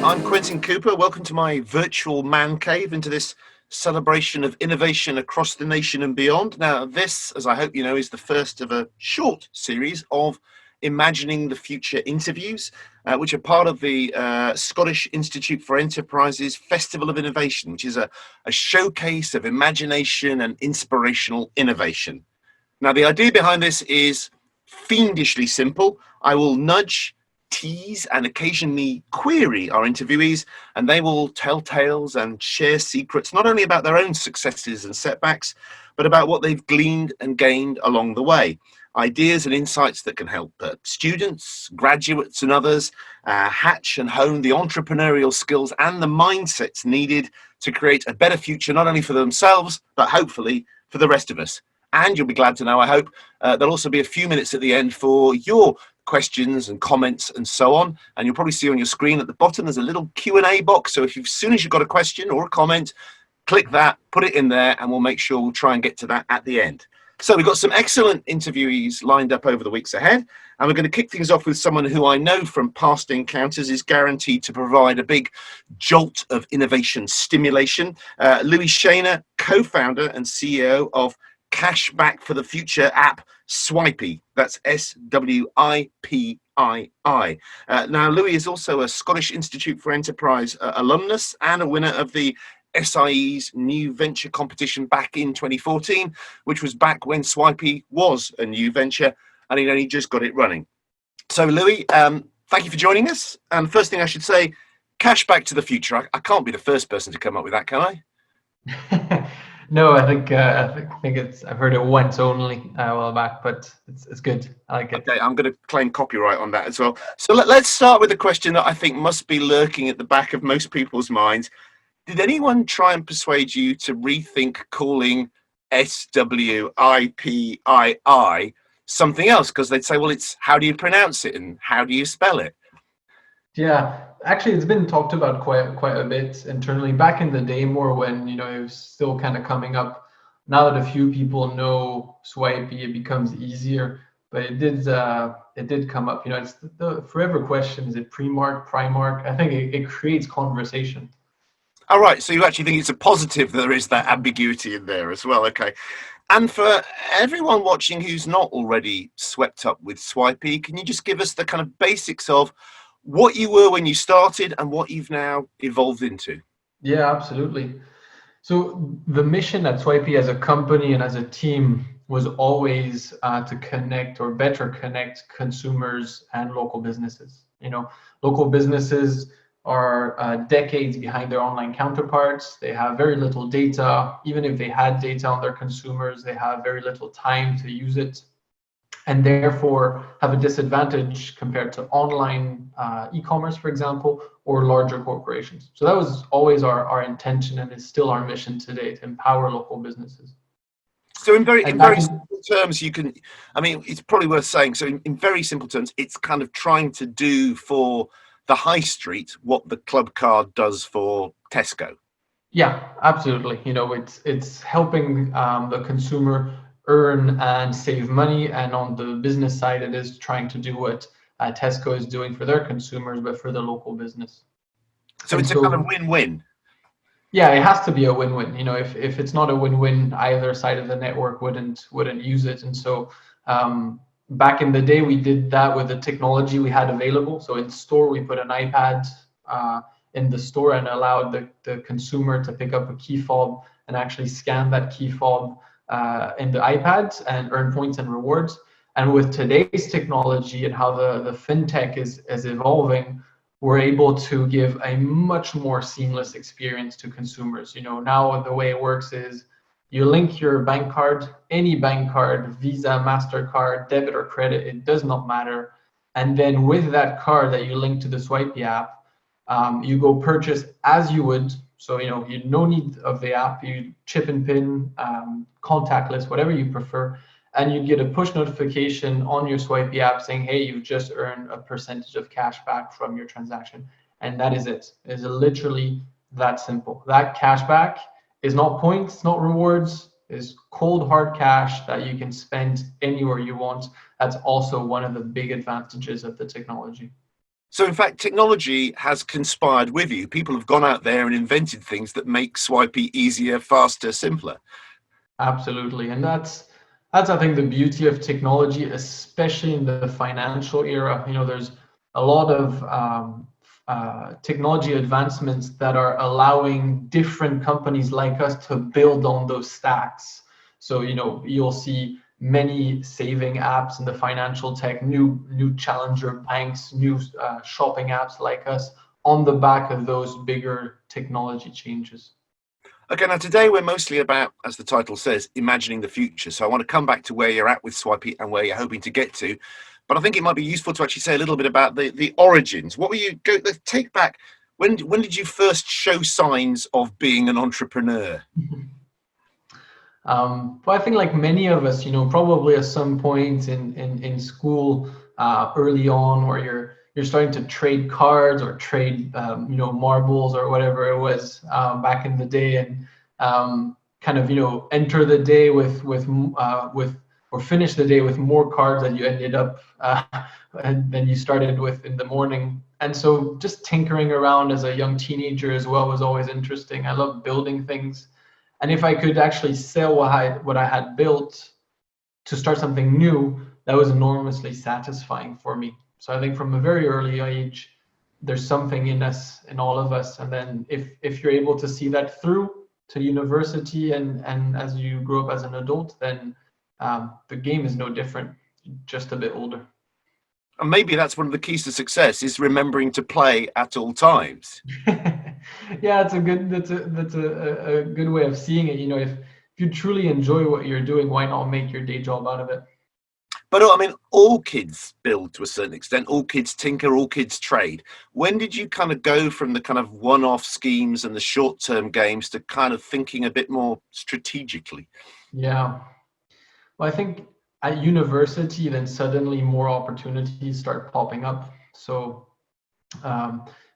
I'm Quentin Cooper. Welcome to my virtual man cave, into this celebration of innovation across the nation and beyond. Now, this, as I hope you know, is the first of a short series of Imagining the Future interviews, which are part of the Scottish Institute for Enterprise's Festival of Innovation, which is a showcase of imagination and inspirational innovation. Now, the idea behind this is fiendishly simple. I will nudge, tease, and occasionally query our interviewees, and they will tell tales and share secrets, not only about their own successes and setbacks, but about what they've gleaned and gained along the way. Ideas and insights that can help students, graduates, and others hatch and hone the entrepreneurial skills and the mindsets needed to create a better future, not only for themselves, but hopefully for the rest of us. And you'll be glad to know, I hope, there'll also be a few minutes at the end for your questions and comments and so on. And you'll probably see on your screen at the bottom, there's a little Q&A box. So as soon as you've got a question or a comment, click that, put it in there, and we'll make sure we'll try and get to that at the end. So we've got some excellent interviewees lined up over the weeks ahead. And we're going to kick things off with someone who I know from past encounters is guaranteed to provide a big jolt of innovation stimulation. Louis Schena, co-founder and CEO of Cash Back for the Future app Swipii. That's Swipii. Now, Louis is also a Scottish Institute for Enterprise alumnus and a winner of the SIE's new venture competition back in 2014, which was back when Swipii was a new venture and he'd only just got it running. So, Louis, thank you for joining us. And first thing I should say, Cash Back to the Future. I can't be the first person to come up with that, can I? No, I think I've heard it once only a while back, but it's good. I like it. Okay, I'm going to claim copyright on that as well. So let's start with a question that I think must be lurking at the back of most people's minds. Did anyone try and persuade you to rethink calling Swipii something else? Because they'd say, well, it's how do you pronounce it and how do you spell it? Yeah, actually, it's been talked about quite a bit internally. Back in the day, more when it was still kind of coming up. Now that a few people know Swipii, it becomes easier. But it did come up. It's the forever question: is it pre-mark, Primark? I think it creates conversation. All right, so you actually think it's a positive that there is that ambiguity in there as well. Okay. And for everyone watching who's not already swept up with Swipii, can you just give us the kind of basics of what you were when you started and what you've now evolved into? Yeah, absolutely. So the mission at Swipii as a company and as a team was always to connect or better connect consumers and local businesses. Local businesses are decades behind their online counterparts. They have very little data. Even if they had data on their consumers, they have very little time to use it, and therefore have a disadvantage compared to online e-commerce, for example, or larger corporations. So that was always our intention, and is still our mission today, to empower local businesses. So in very simple terms, it's probably worth saying, so in very simple terms, it's kind of trying to do for the high street what the club card does for Tesco. Yeah, absolutely. It's helping the consumer earn and save money, and on the business side, it is trying to do what Tesco is doing for their consumers, but for the local business. So it's a kind of win-win. Yeah, it has to be a win-win. If it's not a win-win, either side of the network wouldn't use it. And so back in the day, we did that with the technology we had available. So in store, we put an iPad in the store and allowed the consumer to pick up a key fob and actually scan that key fob in the iPads and earn points and rewards. And with today's technology and how the fintech is evolving, we're able to give a much more seamless experience to consumers. Now the way it works is you link your bank card, any bank card, Visa, MasterCard, debit or credit, it does not matter. And then with that card that you link to the Swipii app, you go purchase as you would. So, you no need of the app, you chip and pin, contactless, whatever you prefer. And you get a push notification on your Swipii app saying, hey, you've just earned a percentage of cash back from your transaction. And that is it. It's literally that simple. That cash back is not points, not rewards, is cold hard cash that you can spend anywhere you want. That's also one of the big advantages of the technology. So, in fact, technology has conspired with you. People have gone out there and invented things that make Swipii easier, faster, simpler. Absolutely, and that's I think the beauty of technology, especially in the financial era. There's a lot of technology advancements that are allowing different companies like us to build on those stacks. So you'll see many saving apps in the financial tech, new challenger banks, new shopping apps like us on the back of those bigger technology changes. Okay, now today we're mostly about, as the title says, imagining the future. So I want to come back to where you're at with Swipii and where you're hoping to get to. But I think it might be useful to actually say a little bit about the origins. What were you go? Let's take back. When did you first show signs of being an entrepreneur? Well, I think like many of us, probably at some point in school, early on, where you're starting to trade cards or trade, marbles or whatever it was back in the day, and kind of, enter the day with or finish the day with more cards that you ended up than you started with in the morning. And so just tinkering around as a young teenager as well was always interesting. I love building things. And if I could actually sell what I had built to start something new, that was enormously satisfying for me. So I think from a very early age, there's something in us, in all of us. And then if you're able to see that through to university and as you grow up as an adult, then the game is no different, just a bit older. And maybe that's one of the keys to success is remembering to play at all times. Yeah, that's a good way of seeing it. If you truly enjoy what you're doing, why not make your day job out of it? But I mean, all kids build to a certain extent. All kids tinker, all kids trade. When did you kind of go from the kind of one-off schemes and the short-term games to kind of thinking a bit more strategically? Yeah. Well, I think at university, then suddenly more opportunities start popping up. So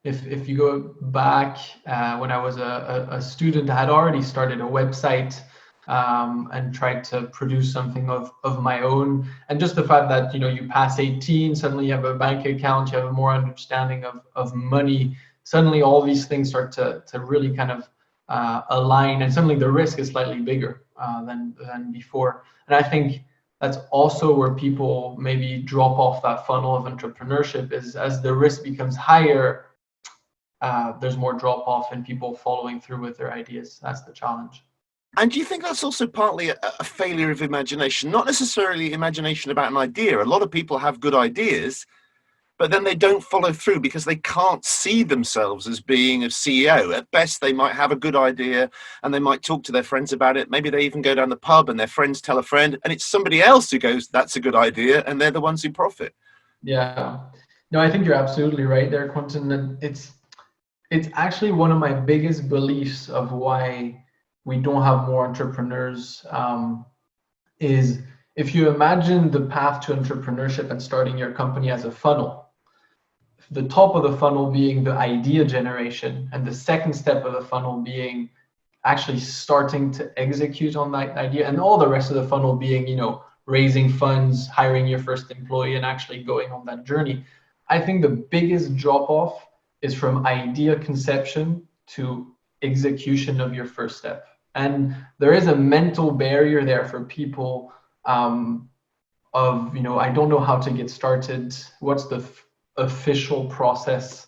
if you go back when I was a student, I had already started a website and tried to produce something of my own. And just the fact that you pass 18, suddenly you have a bank account, you have a more understanding of money. Suddenly all these things start to really kind of align, and suddenly the risk is slightly bigger than before. And I think that's also where people maybe drop off that funnel of entrepreneurship, is as the risk becomes higher, there's more drop off in people following through with their ideas. That's the challenge. And do you think that's also partly a failure of imagination? Not necessarily imagination about an idea. A lot of people have good ideas, but then they don't follow through because they can't see themselves as being a CEO. At best, they might have a good idea and they might talk to their friends about it. Maybe they even go down the pub and their friends tell a friend, and it's somebody else who goes, that's a good idea, and they're the ones who profit. Yeah. No, I think you're absolutely right there, Quentin. And it's actually one of my biggest beliefs of why we don't have more entrepreneurs, is if you imagine the path to entrepreneurship and starting your company as a funnel, the top of the funnel being the idea generation, and the second step of the funnel being actually starting to execute on that idea, and all the rest of the funnel being, raising funds, hiring your first employee, and actually going on that journey. I think the biggest drop off is from idea conception to execution of your first step. And there is a mental barrier there for people of, I don't know how to get started. What's the official process?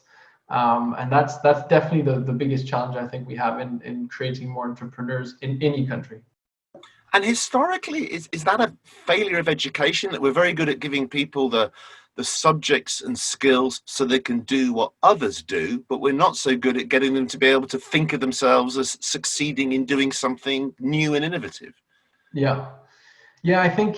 And that's definitely the biggest challenge I think we have in creating more entrepreneurs in any country. And historically, is that a failure of education, that we're very good at giving people the subjects and skills so they can do what others do, but we're not so good at getting them to be able to think of themselves as succeeding in doing something new and innovative? Yeah. Yeah, I think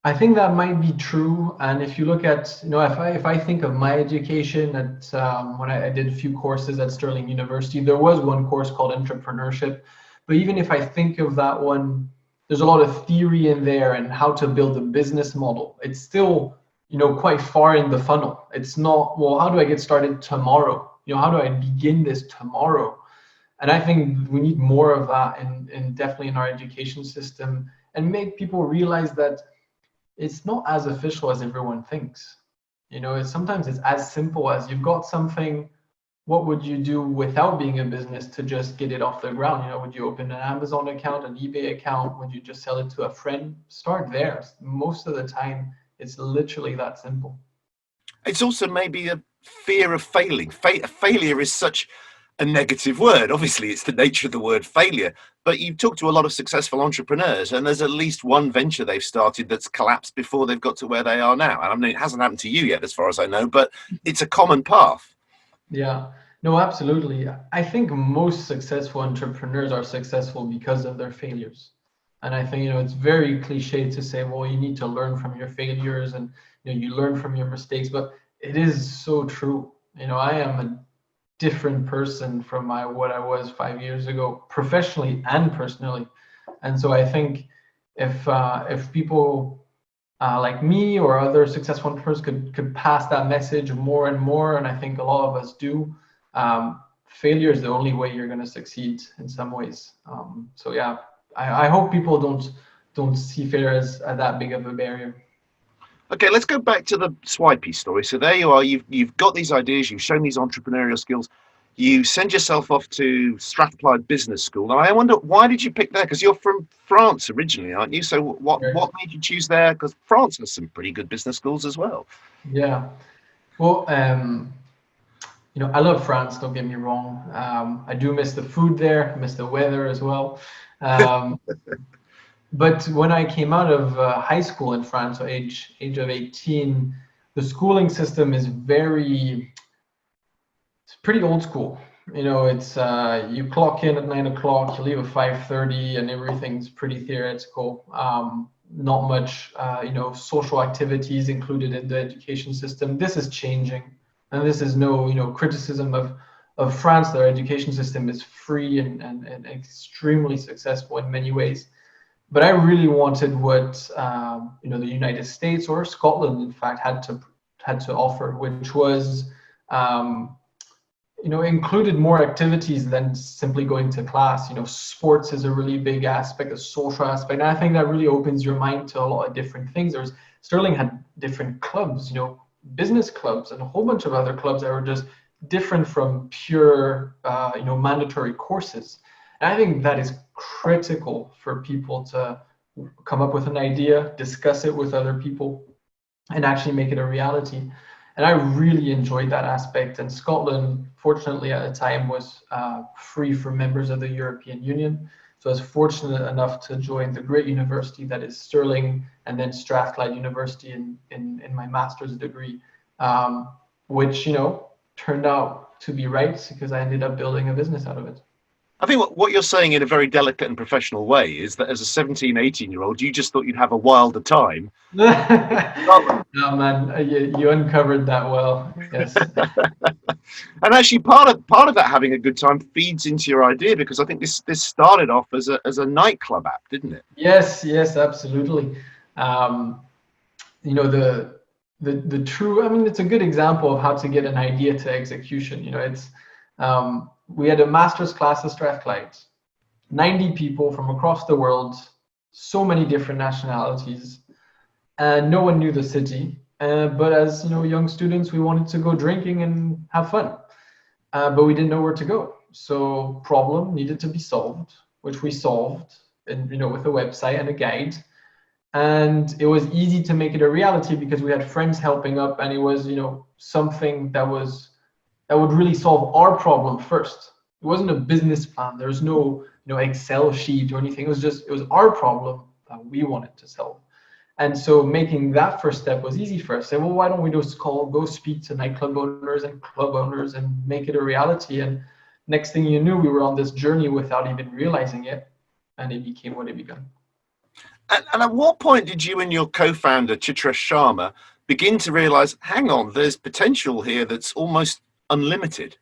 that might be true. And if you look at, if I think of my education at when I did a few courses at Sterling University, there was one course called entrepreneurship. But even if I think of that one, there's a lot of theory in there and how to build a business model. It's still, quite far in the funnel. It's not, well, how do I get started tomorrow? How do I begin this tomorrow? And I think we need more of that in definitely in our education system, and make people realize that it's not as official as everyone thinks. Sometimes it's as simple as you've got something. What would you do without being a business to just get it off the ground? Would you open an Amazon account, an eBay account? Would you just sell it to a friend? Start there. Most of the time, it's literally that simple. It's also maybe a fear of failing. Failure is such a negative word. Obviously, it's the nature of the word failure. But you talk to a lot of successful entrepreneurs, and there's at least one venture they've started that's collapsed before they've got to where they are now. And I mean, it hasn't happened to you yet, as far as I know, but it's a common path. Yeah, no, absolutely. I think most successful entrepreneurs are successful because of their failures. And I think, it's very cliche to say, well, you need to learn from your failures and, you learn from your mistakes, but it is so true. I am a different person from what I was 5 years ago, professionally and personally. And so I think if people like me or other successful entrepreneurs could pass that message more and more, and I think a lot of us do, failure is the only way you're going to succeed in some ways. So yeah, I hope people don't see failure as that big of a barrier. Okay, let's go back to the Swipii story. So there you are. You've got these ideas. You've shown these entrepreneurial skills. You send yourself off to Strathclyde Business School. And I wonder, why did you pick there? Because you're from France originally, aren't you? So what Right. what made you choose there? Because France has some pretty good business schools as well. Yeah. Well, I love France, don't get me wrong. I do miss the food there, miss the weather as well. Um, but when I came out of high school in France, so age of 18, the schooling system is it's pretty old school. It's you clock in at 9 o'clock, you leave at 5:30, and everything's pretty theoretical. Not much, social activities included in the education system. This is changing, and this is no, criticism of France. Their education system is free and extremely successful in many ways. But I really wanted what the United States or Scotland, in fact, had to offer, which was included more activities than simply going to class. Sports is a really big aspect, a social aspect. And I think that really opens your mind to a lot of different things. Sterling had different clubs, business clubs and a whole bunch of other clubs that were just different from pure, mandatory courses. And I think that is critical for people to come up with an idea, discuss it with other people, and actually make it a reality. And I really enjoyed that aspect. And Scotland, fortunately, at the time was free for members of the European Union. So I was fortunate enough to join the great university that is Stirling, and then Strathclyde University in my master's degree, which, turned out to be right because I ended up building a business out of it. I think what you're saying in a very delicate and professional way is that as a 17, 18-year-old, you just thought you'd have a wilder time. No, man, you uncovered that well. Yes. And actually, part of that having a good time feeds into your idea, because I think this started off as a nightclub app, didn't it? Yes, absolutely. The true, I mean, it's a good example of how to get an idea to execution. We had a master's class at Strathclyde, 90 people from across the world, so many different nationalities, and no one knew the city. But as young students, we wanted to go drinking and have fun, but we didn't know where to go. So problem needed to be solved, which we solved, and with a website and a guide. And it was easy to make it a reality because we had friends helping up, and it was something that would really solve our problem first. It wasn't a business plan. There was no Excel sheet or anything. It was our problem that we wanted to solve. And so making that first step was easy for us. Say, well, why don't we just go speak to nightclub owners and club owners and make it a reality? And next thing you knew, we were on this journey without even realizing it, and it became what it became. And at what point did you and your co-founder, Chitra Sharma, begin to realize, hang on, there's potential here that's almost unlimited?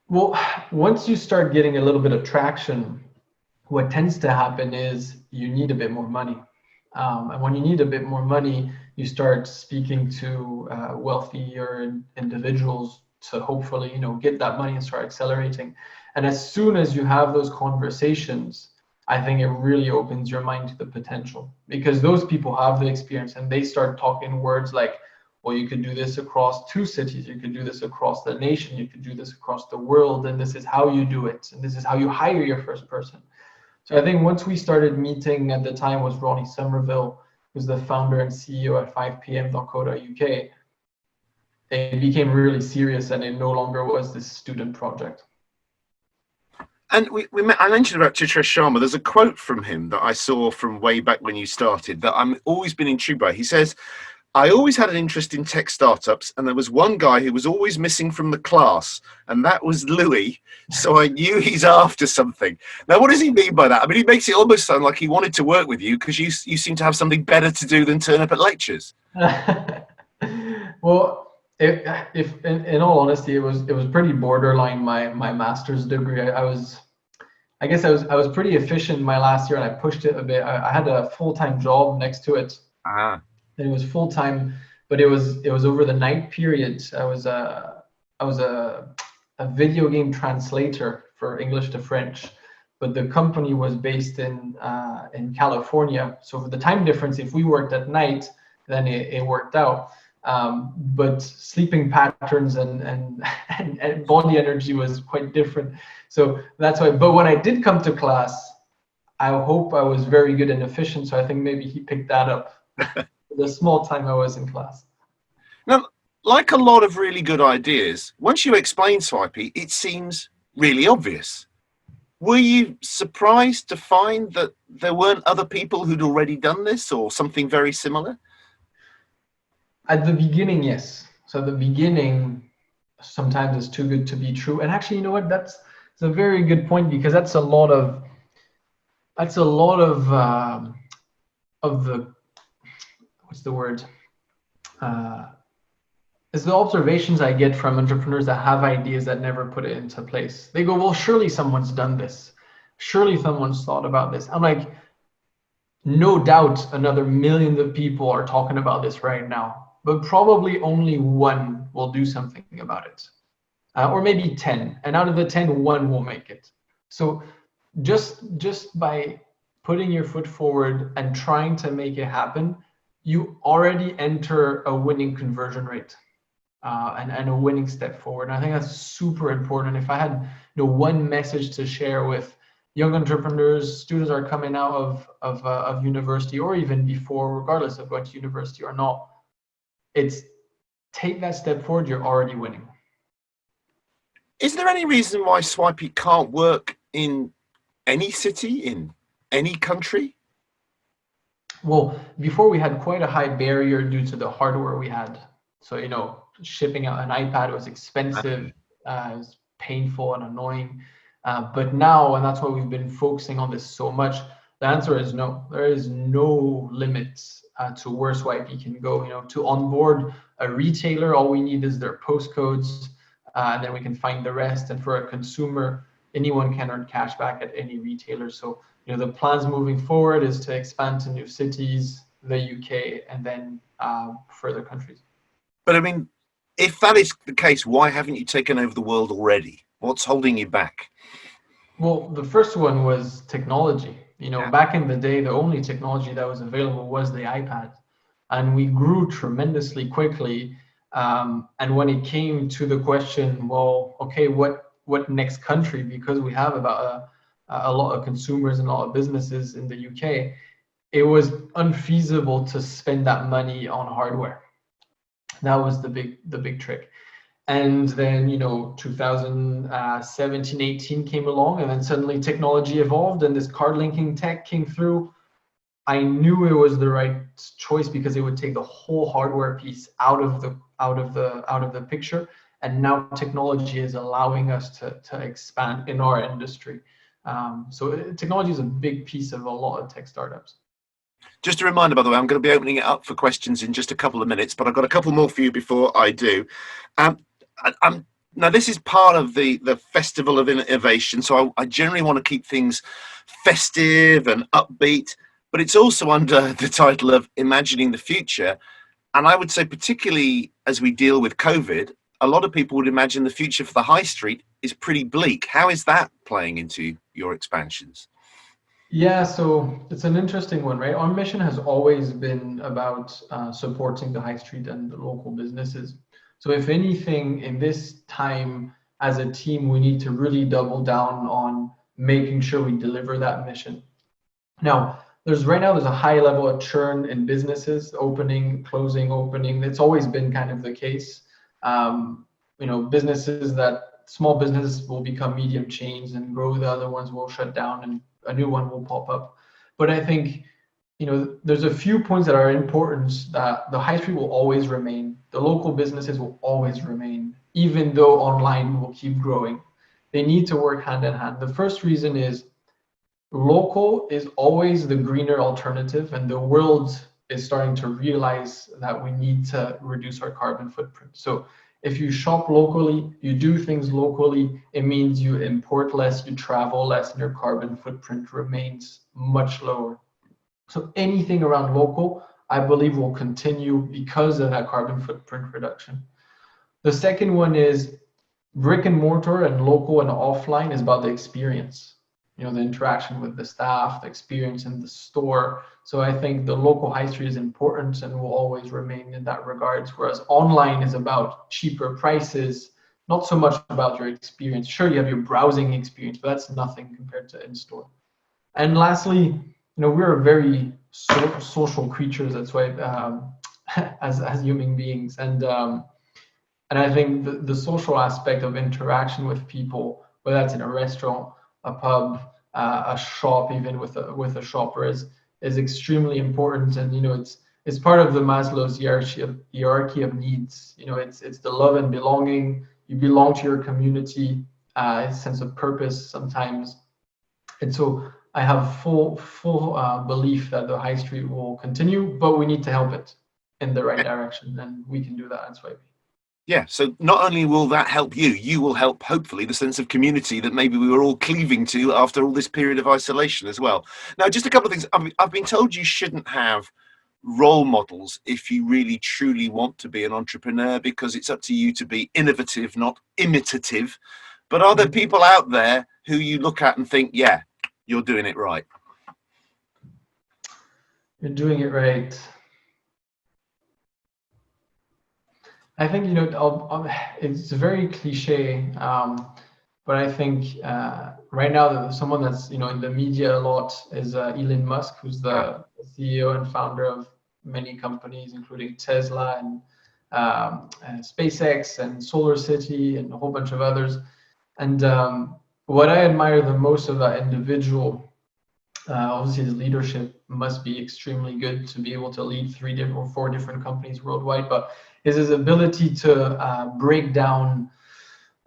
Well, once you start getting a little bit of traction, what tends to happen is you need a bit more money. And when you need a bit more money, you start speaking to wealthier individuals to hopefully, get that money and start accelerating. And as soon as you have those conversations, I think it really opens your mind to the potential, because those people have the experience and they start talking words like, well, you could do this across 2 cities, you could do this across the nation, you could do this across the world, and this is how you do it, and this is how you hire your first person. So I think once we started meeting, at the time was Ronnie Somerville, who's the founder and CEO at 5pm.co.uk, it became really serious, and it no longer was this student project. And I mentioned about Chitresh Sharma. There's a quote from him that I saw from way back when you started that I'm always been intrigued by. He says, I always had an interest in tech startups, and there was one guy who was always missing from the class, and that was Louis. So I knew he's after something. Now, what does he mean by that? I mean, he makes it almost sound like he wanted to work with you because you seem to have something better to do than turn up at lectures. Well, if in all honesty, it was pretty borderline my master's degree. I guess I was pretty efficient in my last year, and I pushed it a bit. I had a full-time job next to it. Ah. And it was full-time, but it was over the night period. I was a video game translator for English to French, but the company was based in California. So for the time difference, if we worked at night, then it worked out. But sleeping patterns and body energy was quite different. So that's why. But when I did come to class, I hope I was very good and efficient. So I think maybe he picked that up. The small time I was in class. Now, like a lot of really good ideas, once you explain Swipii, it seems really obvious. Were you surprised to find that there weren't other people who'd already done this or something very similar? At the beginning, yes. So at the beginning, sometimes it's too good to be true. And actually, you know what? That's a very good point, because that's a lot of the, what's the word? It's the observations I get from entrepreneurs that have ideas that never put it into place. They go, well, surely someone's done this. Surely someone's thought about this. I'm like, no doubt another millions of people are talking about this right now, but probably only one will do something about it. Or maybe 10. And out of the 10, one will make it. So just by putting your foot forward and trying to make it happen, you already enter a winning conversion rate and a winning step forward. And I think that's super important. If I had one message to share with young entrepreneurs, students are coming out of university, or even before, regardless of what university or not, it's take that step forward, you're already winning. Is there any reason why Swipii can't work in any city, in any country? Well, before we had quite a high barrier due to the hardware we had. So, shipping out an iPad was expensive, it was painful and annoying. But now, and that's why we've been focusing on this so much, the answer is no. There is no limits to where Swipii can go. To onboard a retailer, all we need is their postcodes, and then we can find the rest. And for a consumer, anyone can earn cash back at any retailer. So, the plans moving forward is to expand to new cities, the UK, and then further countries. But I mean, if that is the case, why haven't you taken over the world already? What's holding you back? Well, the first one was technology. Back in the day, the only technology that was available was the iPad. And we grew tremendously quickly. And when it came to the question, well, okay, what next country? Because we have about a lot of consumers and a lot of businesses in the UK, it was unfeasible to spend that money on hardware. That was the big trick. And then 2017, 18 came along, and then suddenly technology evolved, and this card linking tech came through. I knew it was the right choice because it would take the whole hardware piece out of the picture. And now technology is allowing us to expand in our industry. So technology is a big piece of a lot of tech startups. Just a reminder, by the way, I'm going to be opening it up for questions in just a couple of minutes, but I've got a couple more for you before I do. Now, this is part of the Festival of Innovation, so I generally want to keep things festive and upbeat, but it's also under the title of Imagining the Future. And I would say, particularly as we deal with COVID, a lot of people would imagine the future for the high street is pretty bleak. How is that playing into your expansions? Yeah, so it's an interesting one, right? Our mission has always been about supporting the high street and the local businesses. So if anything, in this time as a team, we need to really double down on making sure we deliver that mission. Now, there's a high level of churn in businesses, opening, closing, opening. It's always been kind of the case. Businesses that small businesses will become medium chains and grow, the other ones will shut down and a new one will pop up. But I think, there's a few points that are important that the high street will always remain. The local businesses will always remain, even though online will keep growing. They need to work hand in hand. The first reason is local is always the greener alternative, and the world is starting to realize that we need to reduce our carbon footprint. So if you shop locally, you do things locally, it means you import less, you travel less, and your carbon footprint remains much lower. So anything around local, I believe, will continue because of that carbon footprint reduction. The second one is brick and mortar and local and offline is about the experience, the interaction with the staff, the experience in the store. So I think the local high street is important and will always remain in that regards, whereas online is about cheaper prices, not so much about your experience. Sure, you have your browsing experience, but that's nothing compared to in-store. And lastly, we're very social creatures. That's why, as human beings, and I think the social aspect of interaction with people, whether that's in a restaurant, a pub, a shop, even with a shopper, is extremely important. And it's part of the Maslow's hierarchy of needs. It's the love and belonging. You belong to your community, a sense of purpose sometimes. And so I have full belief that the high street will continue, but we need to help it in the right direction, and we can do that at Swipii. Yeah, so not only will that help you, you will help, hopefully, the sense of community that maybe we were all cleaving to after all this period of isolation as well. Now, just a couple of things. I've been told you shouldn't have role models if you really truly want to be an entrepreneur, because it's up to you to be innovative, not imitative. But are there people out there who you look at and think, yeah, you're doing it right? You're doing it right. I think, it's very cliche, but I think right now someone that's in the media a lot is Elon Musk, who's the CEO and founder of many companies, including Tesla and SpaceX and SolarCity and a whole bunch of others. And what I admire the most of that individual, obviously his leadership must be extremely good to be able to lead 3 or 4 different companies worldwide, but is his ability to break down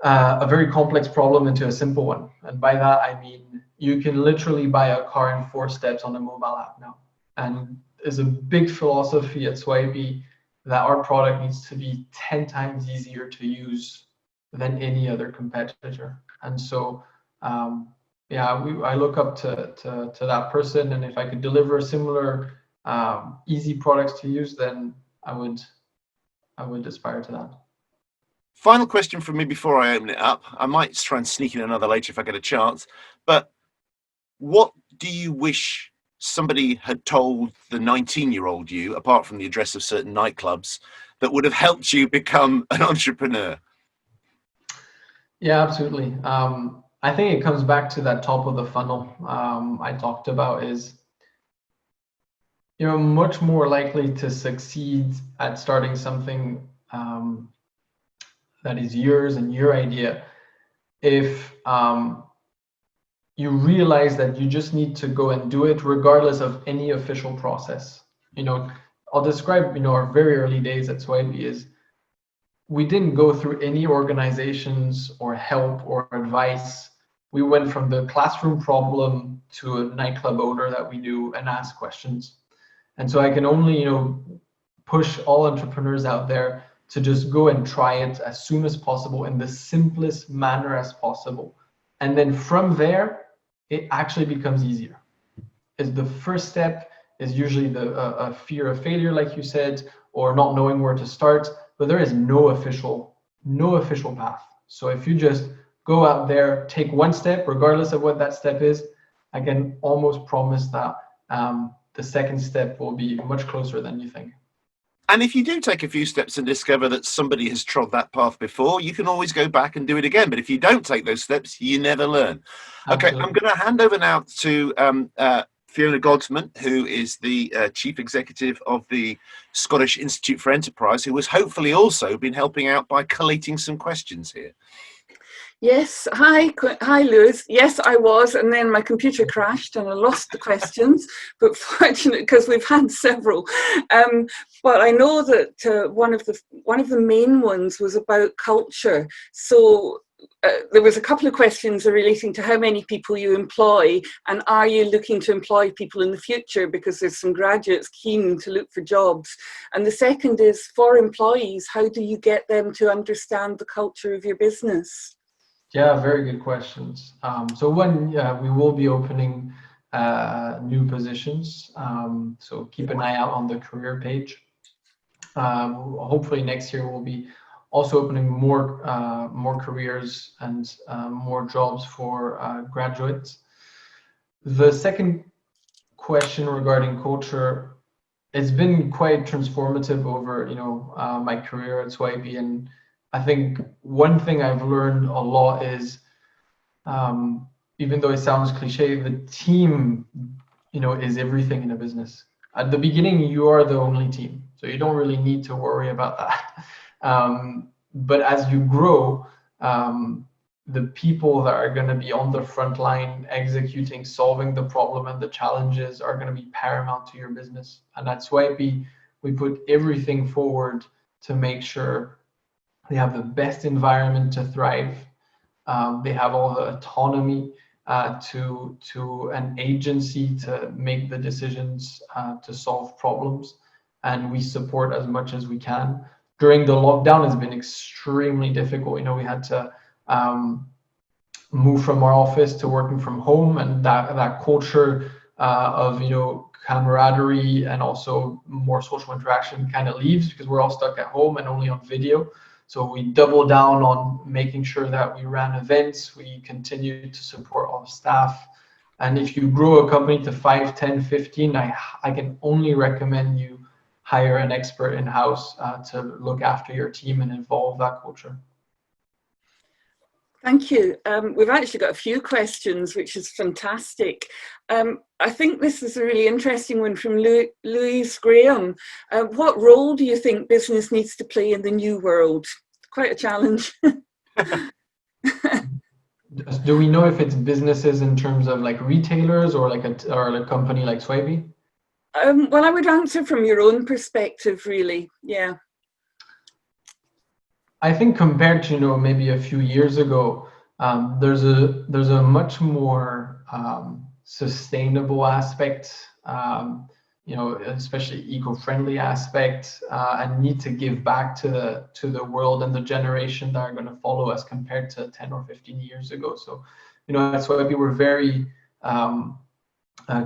a very complex problem into a simple one. And by that, I mean, you can literally buy a car in 4 steps on a mobile app now. And there's a big philosophy at Swipii that our product needs to be 10 times easier to use than any other competitor. And so, I look up to that person, and if I could deliver similar easy products to use, then I would aspire to that. Final question from me before I open it up. I might try and sneak in another later if I get a chance. But what do you wish somebody had told the 19-year-old you, apart from the address of certain nightclubs, that would have helped you become an entrepreneur? Yeah, absolutely. I think it comes back to that top of the funnel I talked about. Is you're much more likely to succeed at starting something that is yours and your idea if you realize that you just need to go and do it regardless of any official process. I'll describe our very early days at Swipii is we didn't go through any organizations or help or advice. We went from the classroom problem to a nightclub owner that we knew and asked questions. And so I can only, push all entrepreneurs out there to just go and try it as soon as possible in the simplest manner as possible. And then from there, it actually becomes easier. Is the first step is usually the fear of failure, like you said, or not knowing where to start. But there is no official path. So if you just go out there, take one step, regardless of what that step is, I can almost promise that the second step will be much closer than you think. And if you do take a few steps and discover that somebody has trod that path before, you can always go back and do it again. But if you don't take those steps, you never learn. Okay, Absolutely. I'm going to hand over now to Fiona Goldsman, who is the Chief Executive of the Scottish Institute for Enterprise, who has hopefully also been helping out by collating some questions here. Yes, hi Louis. Yes, I was, and then my computer crashed and I lost the questions, but fortunately, because we've had several. But I know that one of the main ones was about culture. So there was a couple of questions relating to how many people you employ, and are you looking to employ people in the future, because there's some graduates keen to look for jobs. And the second is, for employees, how do you get them to understand the culture of your business? Yeah, very good questions. So one, we will be opening new positions. So keep an eye out on the career page. Hopefully next year we'll be also opening more careers and more jobs for graduates. The second question regarding culture, it's been quite transformative over my career at Swipii, and I think one thing I've learned a lot is, even though it sounds cliche, the team, is everything in a business. At the beginning, you are the only team, so you don't really need to worry about that. But as you grow, the people that are going to be on the front line executing, solving the problem and the challenges are going to be paramount to your business. And at Swipii, we put everything forward to make sure they have the best environment to thrive. They have all the autonomy to an agency to make the decisions to solve problems, and we support as much as we can. During the lockdown, it's been extremely difficult. We had to move from our office to working from home, and that culture of camaraderie and also more social interaction kind of leaves, because we're all stuck at home and only on video. So we double down on making sure that we ran events, we continue to support all staff. And if you grow a company to 5, 10, 15, I can only recommend you hire an expert in-house to look after your team and evolve that culture. Thank you. We've actually got a few questions, which is fantastic. I think this is a really interesting one from Louis Graham. What role do you think business needs to play in the new world? Quite a challenge. Do we know if it's businesses in terms of like retailers or like a company like Swipii? Well, I would answer from your own perspective, really. Yeah. I think compared to maybe a few years ago, there's a much more sustainable aspect, especially eco-friendly aspect, and need to give back to the world and the generation that are going to follow us compared to 10 or 15 years ago. So, that's why we were very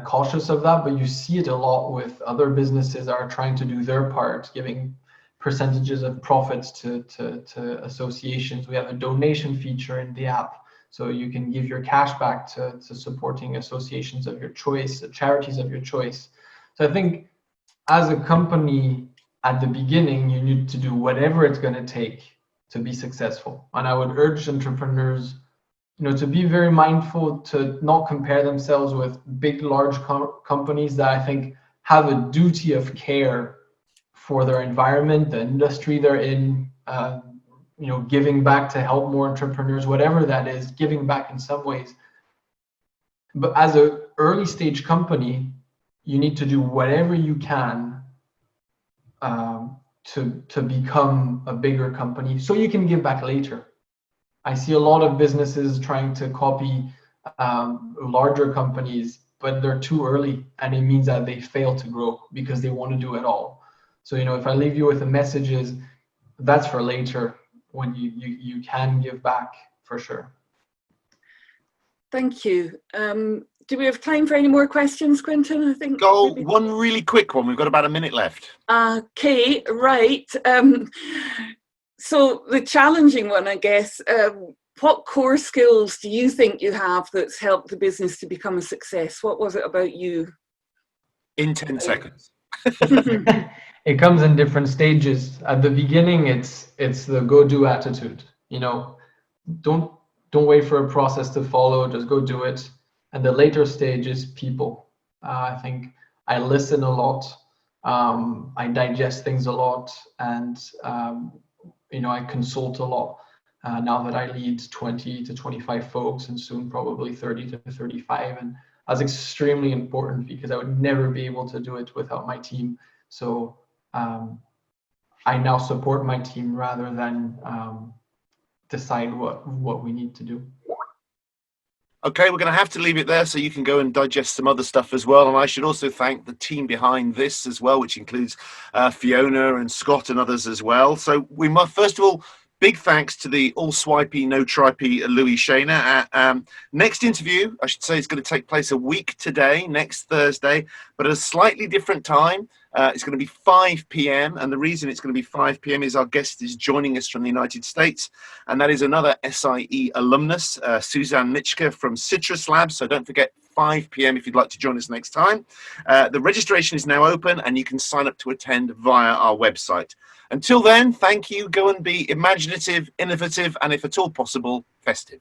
cautious of that, but you see it a lot with other businesses that are trying to do their part, giving percentages of profits to associations. We have a donation feature in the app, so you can give your cash back to supporting associations of your choice, charities of your choice. So I think as a company at the beginning, you need to do whatever it's going to take to be successful. And I would urge entrepreneurs, to be very mindful to not compare themselves with big, large companies that I think have a duty of care for their environment, the industry they're in, giving back to help more entrepreneurs, whatever that is, giving back in some ways. But as an early stage company, you need to do whatever you can to become a bigger company so you can give back later. I see a lot of businesses trying to copy larger companies, but they're too early, and it means that they fail to grow because they want to do it all. So, if I leave you with a message is, that's for later when you can give back for sure. Thank you. Do we have time for any more questions, Quentin? I think one really quick one. We've got about a minute left. Okay, right. So the challenging one, I guess, what core skills do you think you have that's helped the business to become a success? What was it about you? In 10 seconds. It comes in different stages. At the beginning, it's the go-do attitude. You know, don't wait for a process to follow. Just go do it. And the later stage is people. I think I listen a lot. I digest things a lot, and you know, I consult a lot. Now that I lead 20 to 25 folks, and soon probably 30 to 35, and that's extremely important because I would never be able to do it without my team. So I now support my team rather than decide what we need to do. Okay, we're going to have to leave it there so you can go and digest some other stuff as well. And I should also thank the team behind this as well, which includes Fiona and Scott and others as well. So we must, first of all, big thanks to the all Swipii, no tripee Louis Schena. Next interview, I should say, is going to take place a week today, next Thursday, but at a slightly different time. It's going to be 5 p.m. And the reason it's going to be 5 p.m. is our guest is joining us from the United States. And that is another SIE alumnus, Suzanne Nitschke from Citrus Labs. So don't forget, 5 p.m. if you'd like to join us next time. The registration is now open and you can sign up to attend via our website. Until then, thank you. Go and be imaginative, innovative, and if at all possible, festive.